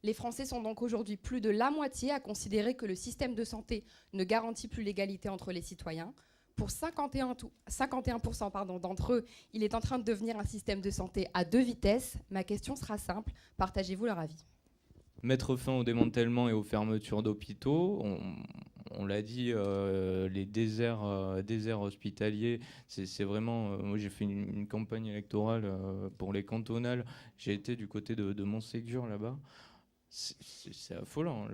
Les Français sont donc aujourd'hui plus de la moitié à considérer que le système de santé ne garantit plus l'égalité entre les citoyens. Pour 51% d'entre eux, il est en train de devenir un système de santé à deux vitesses. Ma question sera simple, partagez-vous leur avis? Mettre fin au démantèlement et aux fermetures d'hôpitaux, on l'a dit, les déserts hospitaliers, c'est vraiment... moi, j'ai fait une campagne électorale pour les cantonales. J'ai été du côté de Montségur, là-bas. C'est affolant.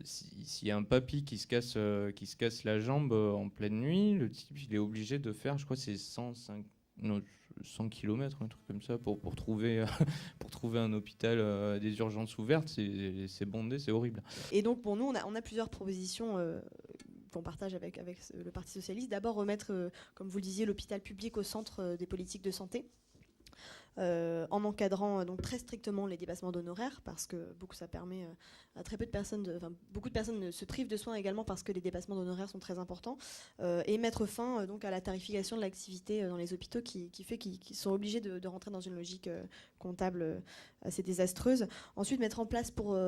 S'il y a un papy qui se casse la jambe en pleine nuit, le type, il est obligé de faire, je crois, c'est 100 km, un truc comme ça, pour trouver, pour trouver un hôpital, des urgences ouvertes. C'est bondé, c'est horrible. Et donc, pour nous, on a plusieurs propositions qu'on partage avec le Parti socialiste. D'abord, remettre, comme vous le disiez, l'hôpital public au centre des politiques de santé. En encadrant donc très strictement les dépassements d'honoraires, parce que ça permet à très peu de personnes, beaucoup de personnes se privent de soins également parce que les dépassements d'honoraires sont très importants, et mettre fin donc à la tarification de l'activité dans les hôpitaux qui fait qu'ils sont obligés de rentrer dans une logique comptable assez désastreuse. Ensuite, mettre en place pour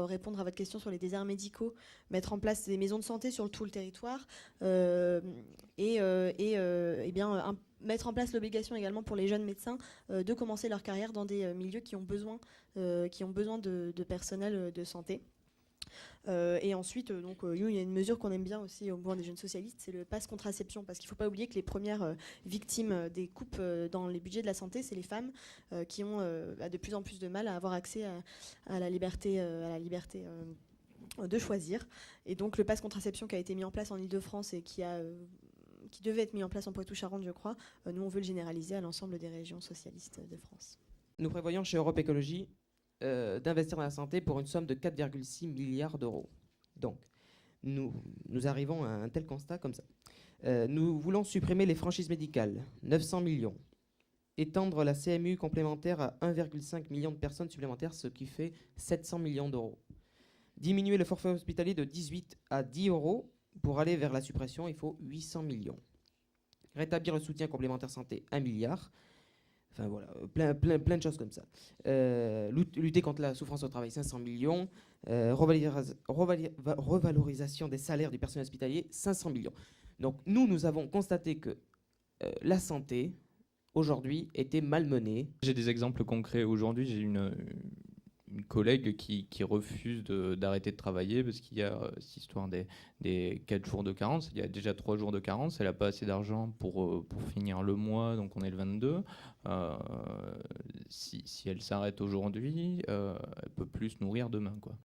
répondre à votre question sur les déserts médicaux, mettre en place des maisons de santé sur tout le territoire, et bien mettre en place l'obligation également pour les jeunes médecins de commencer leur carrière dans des milieux qui ont besoin de personnel de santé. Et ensuite, il y a une mesure qu'on aime bien aussi au mouvement des jeunes socialistes, c'est le pass contraception, parce qu'il ne faut pas oublier que les premières victimes des coupes dans les budgets de la santé, c'est les femmes qui ont de plus en plus de mal à avoir accès à la liberté, de choisir. Et donc le pass contraception qui a été mis en place en Ile-de-France et qui devait être mis en place en Poitou-Charentes, je crois, nous on veut le généraliser à l'ensemble des régions socialistes de France. Nous prévoyons chez Europe Écologie d'investir dans la santé pour une somme de 4,6 milliards d'euros. Donc, nous arrivons à un tel constat comme ça. Nous voulons supprimer les franchises médicales, 900 millions. Étendre la CMU complémentaire à 1,5 million de personnes supplémentaires, ce qui fait 700 millions d'euros. Diminuer le forfait hospitalier de 18 à 10 euros. Pour aller vers la suppression, il faut 800 millions. Rétablir le soutien complémentaire santé, 1 milliard. Enfin voilà, plein de choses comme ça. Lutter contre la souffrance au travail, 500 millions. Revalorisation des salaires du personnel hospitalier, 500 millions. Donc nous avons constaté que la santé, aujourd'hui, était malmenée. J'ai des exemples concrets. Aujourd'hui, j'ai une collègue qui refuse d'arrêter de travailler parce qu'il y a cette histoire des 4 jours de carence. Il y a déjà 3 jours de carence. Elle n'a pas assez d'argent pour finir le mois, donc on est le 22. Si elle s'arrête aujourd'hui, elle peut plus se nourrir demain, quoi.